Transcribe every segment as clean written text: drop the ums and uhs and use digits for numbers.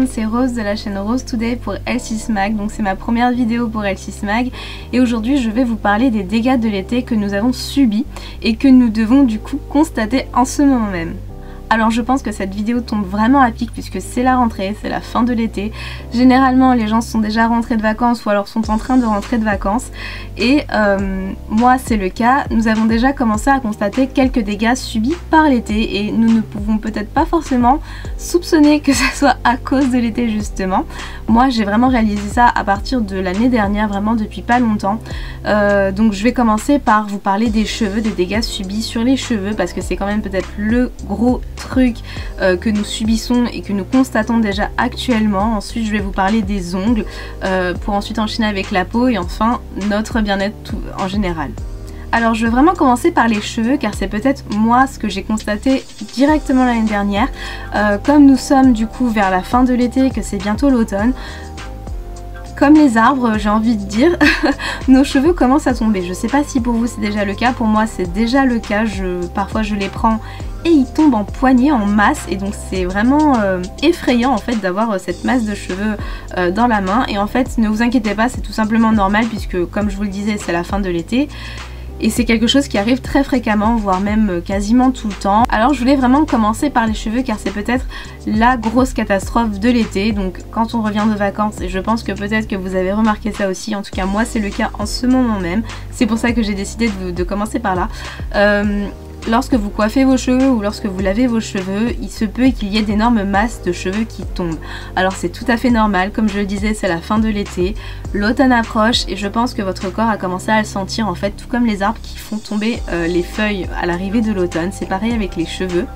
monde, c'est Rose de la chaîne Rose Today pour L6 Mag. Donc c'est ma première vidéo pour L6 Mag et aujourd'hui je vais vous parler des dégâts de l'été que nous avons subis et que nous devons du coup constater en ce moment même. Alors je pense que cette vidéo tombe vraiment à pic puisque c'est la rentrée, c'est la fin de l'été. Généralement les gens sont déjà rentrés de vacances ou alors sont en train de rentrer de vacances. Et moi c'est le cas, nous avons déjà commencé à constater quelques dégâts subis par l'été et nous ne pouvons peut-être pas forcément soupçonner que ça soit à cause de l'été justement. Moi j'ai vraiment réalisé ça à partir de l'année dernière, vraiment depuis pas longtemps. Donc je vais commencer par vous parler des cheveux, des dégâts subis sur les cheveux parce que c'est quand même peut-être le gros truc que nous subissons et que nous constatons déjà actuellement. Ensuite je vais vous parler des ongles pour ensuite enchaîner avec la peau et enfin notre bien-être en général. Alors je vais vraiment commencer par les cheveux car c'est peut-être moi ce que j'ai constaté directement l'année dernière. Comme nous sommes du coup vers la fin de l'été et que c'est bientôt l'automne, comme les arbres, j'ai envie de dire, nos cheveux commencent à tomber. Je sais pas si pour vous c'est déjà le cas, pour moi c'est déjà le cas. Parfois je les prends et ils tombent en poignée, en masse, et donc c'est vraiment effrayant en fait d'avoir cette masse de cheveux dans la main. Et en fait ne vous inquiétez pas, c'est tout simplement normal puisque comme je vous le disais c'est la fin de l'été. Et c'est quelque chose qui arrive très fréquemment, voire même quasiment tout le temps. Alors je voulais vraiment commencer par les cheveux car c'est peut-être la grosse catastrophe de l'été. Donc quand on revient de vacances, et je pense que peut-être que vous avez remarqué ça aussi, en tout cas moi c'est le cas en ce moment même. C'est pour ça que j'ai décidé de commencer par là. Lorsque vous coiffez vos cheveux ou lorsque vous lavez vos cheveux, il se peut qu'il y ait d'énormes masses de cheveux qui tombent. Alors c'est tout à fait normal, comme je le disais, c'est la fin de l'été, l'automne approche et je pense que votre corps a commencé à le sentir en fait, tout comme les arbres qui font tomber les feuilles à l'arrivée de l'automne, c'est pareil avec les cheveux.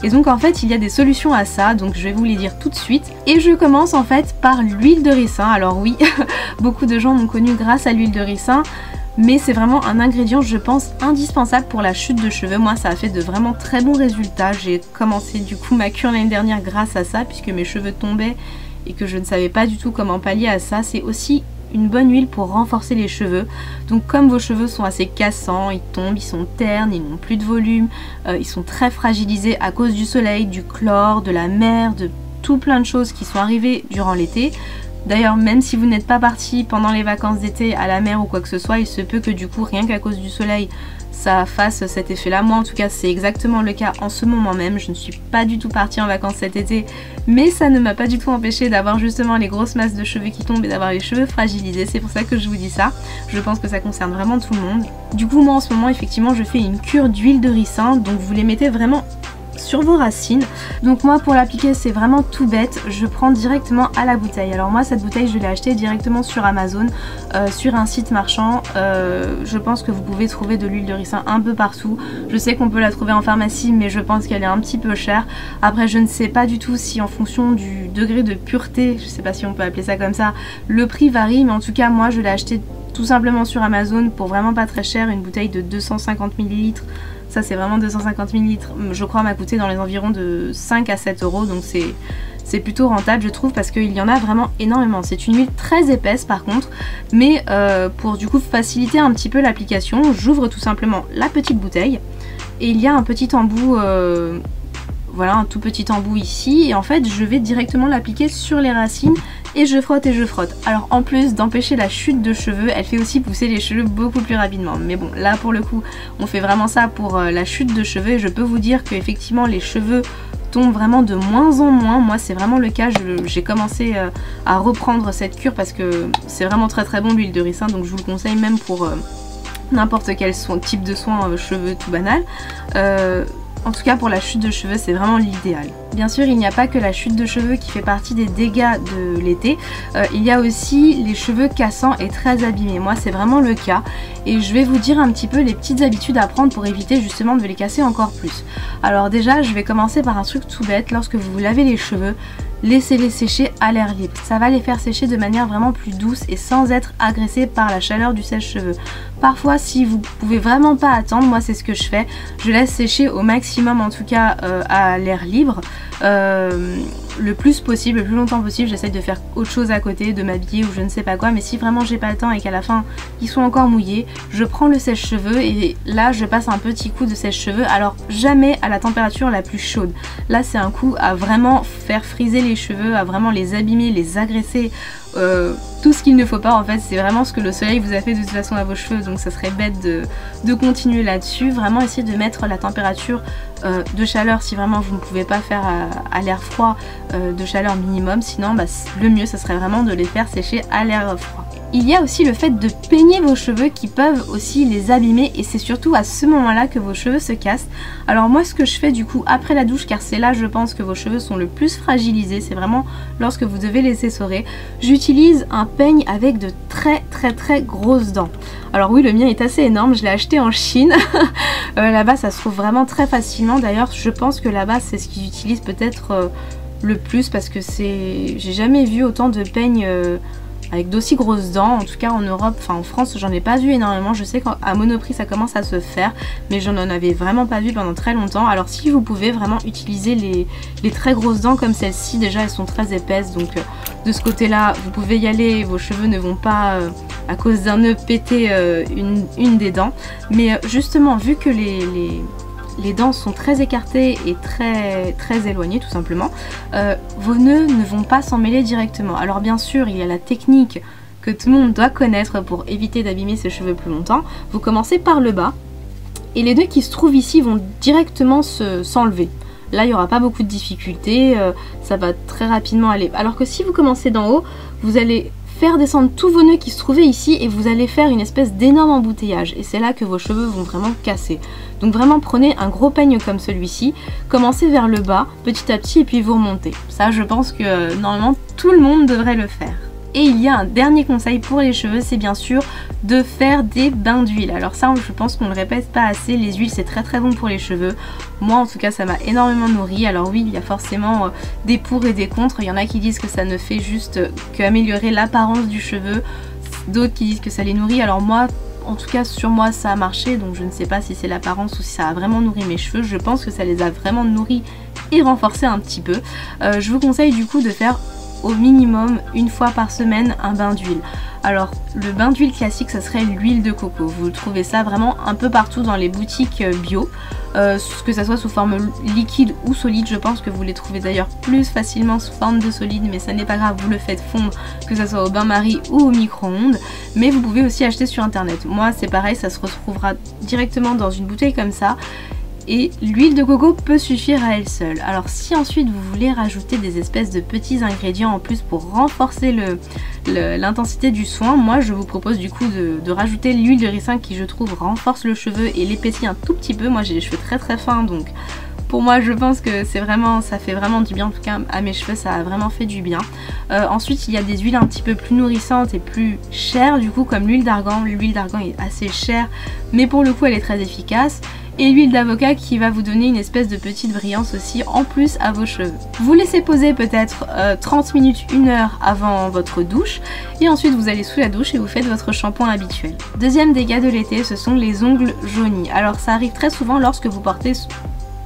Et donc en fait il y a des solutions à ça, donc je vais vous les dire tout de suite. Et je commence en fait par l'huile de ricin. Alors oui, beaucoup de gens m'ont connue grâce à l'huile de ricin. Mais c'est vraiment un ingrédient je pense indispensable pour la chute de cheveux. Moi ça a fait de vraiment très bons résultats. J'ai commencé du coup ma cure l'année dernière grâce à ça puisque mes cheveux tombaient et que je ne savais pas du tout comment pallier à ça. C'est aussi une bonne huile pour renforcer les cheveux. Donc comme vos cheveux sont assez cassants, ils tombent, ils sont ternes, ils n'ont plus de volume, ils sont très fragilisés à cause du soleil, du chlore, de la mer, de tout plein de choses qui sont arrivées durant l'été. D'ailleurs même si vous n'êtes pas parti pendant les vacances d'été à la mer ou quoi que ce soit, il se peut que du coup rien qu'à cause du soleil ça fasse cet effet là. Moi en tout cas c'est exactement le cas en ce moment même. Je ne suis pas du tout partie en vacances cet été mais ça ne m'a pas du tout empêché d'avoir justement les grosses masses de cheveux qui tombent et d'avoir les cheveux fragilisés. C'est pour ça que je vous dis ça. Je pense que ça concerne vraiment tout le monde. Du coup moi en ce moment effectivement je fais une cure d'huile de ricin, donc vous les mettez vraiment sur vos racines. Donc moi pour l'appliquer c'est vraiment tout bête, je prends directement à la bouteille. Alors moi cette bouteille je l'ai achetée directement sur Amazon, sur un site marchand. Je pense que vous pouvez trouver de l'huile de ricin un peu partout. Je sais qu'on peut la trouver en pharmacie mais je pense qu'elle est un petit peu chère. Après je ne sais pas du tout si en fonction du degré de pureté, je sais pas si on peut appeler ça comme ça, le prix varie, mais en tout cas moi je l'ai achetée tout simplement sur Amazon pour vraiment pas très cher, une bouteille de 250 ml. Ça c'est vraiment 250 ml, je crois m'a coûté dans les environs de 5 à 7 euros, donc c'est plutôt rentable je trouve parce qu'il y en a vraiment énormément. C'est une huile très épaisse par contre, mais pour du coup faciliter un petit peu l'application, j'ouvre tout simplement la petite bouteille et il y a un petit embout, voilà un tout petit embout ici, et en fait je vais directement l'appliquer sur les racines et je frotte et je frotte. Alors en plus d'empêcher la chute de cheveux, elle fait aussi pousser les cheveux beaucoup plus rapidement. Mais bon là pour le coup on fait vraiment ça pour la chute de cheveux et je peux vous dire qu'effectivement les cheveux tombent vraiment de moins en moins. Moi c'est vraiment le cas, j'ai commencé à reprendre cette cure parce que c'est vraiment très très bon l'huile de ricin, donc je vous le conseille même pour n'importe quel type de soin cheveux tout banal. En tout cas pour la chute de cheveux c'est vraiment l'idéal. Bien sûr il n'y a pas que la chute de cheveux qui fait partie des dégâts de l'été, il y a aussi les cheveux cassants et très abîmés. Moi c'est vraiment le cas et je vais vous dire un petit peu les petites habitudes à prendre pour éviter justement de les casser encore plus. Alors déjà je vais commencer par un truc tout bête. Lorsque vous vous lavez les cheveux, laissez-les sécher à l'air libre. Ça va les faire sécher de manière vraiment plus douce et sans être agressé par la chaleur du sèche-cheveux. Parfois si vous pouvez vraiment pas attendre, moi c'est ce que je fais, je laisse sécher au maximum en tout cas à l'air libre. le plus possible, le plus longtemps possible, j'essaie de faire autre chose à côté, de m'habiller ou je ne sais pas quoi, mais si vraiment j'ai pas le temps et qu'à la fin ils sont encore mouillés, je prends le sèche-cheveux et là je passe un petit coup de sèche-cheveux, alors jamais à la température la plus chaude. Là c'est un coup à vraiment faire friser les cheveux, à vraiment les abîmer, les agresser, tout ce qu'il ne faut pas en fait, c'est vraiment ce que le soleil vous a fait de toute façon à vos cheveux, donc ça serait bête de continuer là-dessus. Vraiment essayer de mettre la température de chaleur si vraiment vous ne pouvez pas faire à l'air froid, de chaleur minimum, sinon bah, le mieux ça serait vraiment de les faire sécher à l'air froid. Il y a aussi le fait de peigner vos cheveux qui peuvent aussi les abîmer et c'est surtout à ce moment-là que vos cheveux se cassent. Alors moi ce que je fais du coup après la douche, car c'est là je pense que vos cheveux sont le plus fragilisés, c'est vraiment lorsque vous devez les essorer, j'utilise un peigne avec de très grosses dents. Alors oui, le mien est assez énorme, je l'ai acheté en Chine. Là-bas ça se trouve vraiment très facilement, d'ailleurs je pense que là-bas c'est ce qu'ils utilisent peut-être le plus parce que j'ai jamais vu autant de peignes avec d'aussi grosses dents, en tout cas en Europe, enfin en France j'en ai pas vu énormément, je sais qu'à Monoprix ça commence à se faire, mais j'en avais vraiment pas vu pendant très longtemps. Alors si vous pouvez vraiment utiliser les très grosses dents comme celle-ci, déjà elles sont très épaisses, donc de ce côté là vous pouvez y aller, vos cheveux ne vont pas à cause d'un nœud péter une des dents, mais justement vu que les dents sont très écartées et très éloignées tout simplement, vos nœuds ne vont pas s'en mêler directement. Alors bien sûr il y a la technique que tout le monde doit connaître pour éviter d'abîmer ses cheveux plus longtemps. Vous commencez par le bas et les nœuds qui se trouvent ici vont directement s'enlever. Là il n'y aura pas beaucoup de difficultés, ça va très rapidement aller. Alors que si vous commencez d'en haut, vous allez faire descendre tous vos nœuds qui se trouvaient ici et vous allez faire une espèce d'énorme embouteillage et c'est là que vos cheveux vont vraiment casser. Donc vraiment prenez un gros peigne comme celui-ci, commencez vers le bas petit à petit et puis vous remontez. Ça je pense que normalement tout le monde devrait le faire. Et il y a un dernier conseil pour les cheveux, c'est bien sûr de faire des bains d'huile. Alors ça je pense qu'on ne le répète pas assez, les huiles c'est très bon pour les cheveux. Moi en tout cas ça m'a énormément nourri. Alors oui il y a forcément des pour et des contre, il y en a qui disent que ça ne fait juste qu'améliorer l'apparence du cheveu, d'autres qui disent que ça les nourrit. Alors moi en tout cas sur moi ça a marché, donc je ne sais pas si c'est l'apparence ou si ça a vraiment nourri mes cheveux. Je pense que ça les a vraiment nourris et renforcés un petit peu. Je vous conseille du coup de faire au minimum une fois par semaine un bain d'huile. Alors le bain d'huile classique ça serait l'huile de coco, vous trouvez ça vraiment un peu partout dans les boutiques bio, que ça soit sous forme liquide ou solide. Je pense que vous les trouvez d'ailleurs plus facilement sous forme de solide, mais ça n'est pas grave, vous le faites fondre, que ça soit au bain-marie ou au micro-ondes. Mais vous pouvez aussi acheter sur internet, moi c'est pareil, ça se retrouvera directement dans une bouteille comme ça. Et l'huile de coco peut suffire à elle seule. Alors si ensuite vous voulez rajouter des espèces de petits ingrédients en plus pour renforcer l'intensité du soin, moi je vous propose du coup de rajouter l'huile de ricin qui je trouve renforce le cheveu et l'épaissit un tout petit peu. Moi j'ai les cheveux très fins, donc pour moi je pense que ça fait vraiment du bien, en tout cas à mes cheveux ça a vraiment fait du bien. Ensuite il y a des huiles un petit peu plus nourrissantes et plus chères du coup, comme l'huile d'argan. L'huile d'argan est assez chère mais pour le coup elle est très efficace. Et l'huile d'avocat qui va vous donner une espèce de petite brillance aussi en plus à vos cheveux. Vous laissez poser peut-être 30 minutes, 1 heure avant votre douche et ensuite vous allez sous la douche et vous faites votre shampoing habituel. Deuxième dégât de l'été, ce sont les ongles jaunis. Alors ça arrive très souvent lorsque vous portez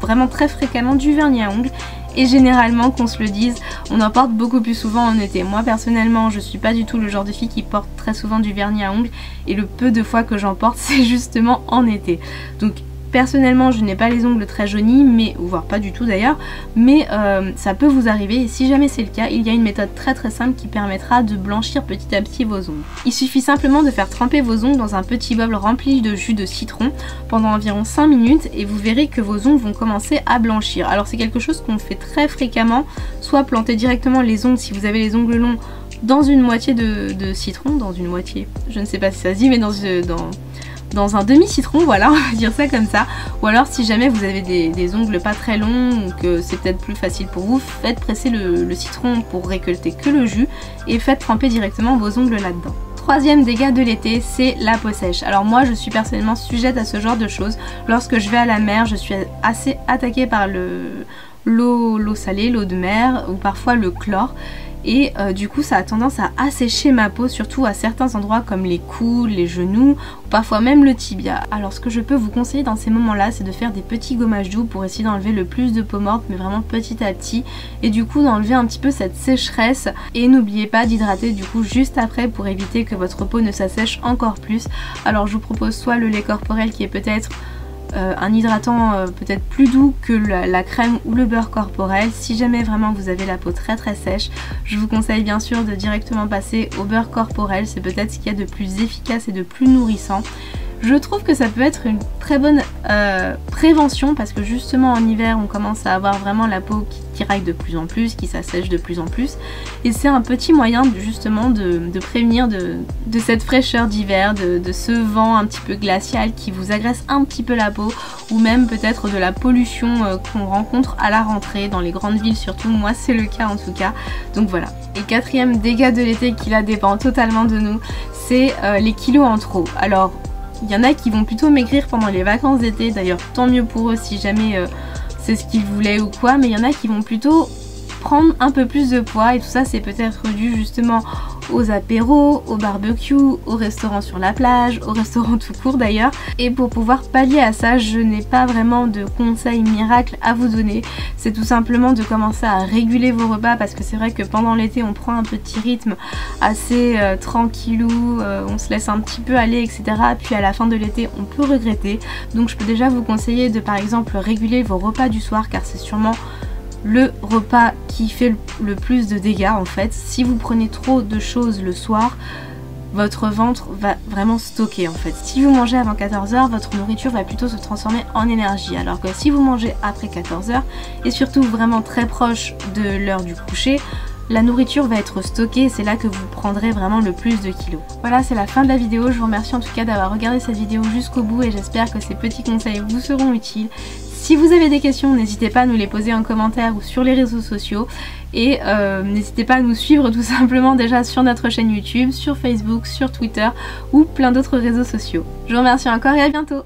vraiment très fréquemment du vernis à ongles. Et généralement, qu'on se le dise, on en porte beaucoup plus souvent en été. Moi personnellement je suis pas du tout le genre de fille qui porte très souvent du vernis à ongles et le peu de fois que j'en porte c'est justement en été. Donc personnellement je n'ai pas les ongles très jaunis, mais voire pas du tout d'ailleurs, mais ça peut vous arriver et si jamais c'est le cas, il y a une méthode très simple qui permettra de blanchir petit à petit vos ongles. Il suffit simplement de faire tremper vos ongles dans un petit bol rempli de jus de citron pendant environ 5 minutes et vous verrez que vos ongles vont commencer à blanchir. Alors c'est quelque chose qu'on fait très fréquemment, soit planter directement les ongles si vous avez les ongles longs dans une moitié de citron, dans une moitié, je ne sais pas si ça se dit, mais dans un demi-citron, voilà, on va dire ça comme ça. Ou alors si jamais vous avez des ongles pas très longs ou que c'est peut-être plus facile pour vous, faites presser le citron pour récolter que le jus et faites tremper directement vos ongles là-dedans. Troisième dégât de l'été, c'est la peau sèche. Alors moi je suis personnellement sujette à ce genre de choses. Lorsque je vais à la mer, je suis assez attaquée par l'eau salée, l'eau de mer ou parfois le chlore. et du coup ça a tendance à assécher ma peau, surtout à certains endroits comme les coudes, les genoux, ou parfois même le tibia. Alors ce que je peux vous conseiller dans ces moments là, c'est de faire des petits gommages doux pour essayer d'enlever le plus de peau morte, mais vraiment petit à petit, et du coup d'enlever un petit peu cette sécheresse. Et n'oubliez pas d'hydrater du coup juste après pour éviter que votre peau ne s'assèche encore plus. Alors je vous propose soit le lait corporel qui est peut-être un hydratant peut-être plus doux que la crème ou le beurre corporel. Si jamais vraiment vous avez la peau très sèche, je vous conseille bien sûr de directement passer au beurre corporel, c'est peut-être ce qu'il y a de plus efficace et de plus nourrissant. Je trouve que ça peut être une très bonne prévention parce que justement en hiver on commence à avoir vraiment la peau qui tiraille de plus en plus, qui s'assèche de plus en plus, et c'est un petit moyen justement de prévenir de cette fraîcheur d'hiver, de ce vent un petit peu glacial qui vous agresse un petit peu la peau, ou même peut-être de la pollution qu'on rencontre à la rentrée dans les grandes villes surtout. Moi c'est le cas en tout cas, donc voilà. Et quatrième dégât de l'été qui là dépend totalement de nous, c'est les kilos en trop. Alors il y en a qui vont plutôt maigrir pendant les vacances d'été, d'ailleurs tant mieux pour eux si jamais c'est ce qu'ils voulaient ou quoi, mais il y en a qui vont plutôt prendre un peu plus de poids, et tout ça c'est peut-être dû justement aux apéros, au barbecue, au restaurant sur la plage, au restaurant tout court d'ailleurs. Et pour pouvoir pallier à ça, je n'ai pas vraiment de conseils miracles à vous donner, c'est tout simplement de commencer à réguler vos repas, parce que c'est vrai que pendant l'été on prend un petit rythme assez tranquillou, on se laisse un petit peu aller etc, puis à la fin de l'été on peut regretter. Donc je peux déjà vous conseiller de par exemple réguler vos repas du soir, car c'est sûrement le repas qui fait le plus de dégâts en fait. Si vous prenez trop de choses le soir, votre ventre va vraiment stocker en fait. Si vous mangez avant 14h, votre nourriture va plutôt se transformer en énergie, alors que si vous mangez après 14h et surtout vraiment très proche de l'heure du coucher, la nourriture va être stockée et c'est là que vous prendrez vraiment le plus de kilos. Voilà, c'est la fin de la vidéo. Je vous remercie en tout cas d'avoir regardé cette vidéo jusqu'au bout et j'espère que ces petits conseils vous seront utiles. Si vous avez des questions, n'hésitez pas à nous les poser en commentaire ou sur les réseaux sociaux. Et n'hésitez pas à nous suivre tout simplement déjà sur notre chaîne YouTube, sur Facebook, sur Twitter ou plein d'autres réseaux sociaux. Je vous remercie encore et à bientôt.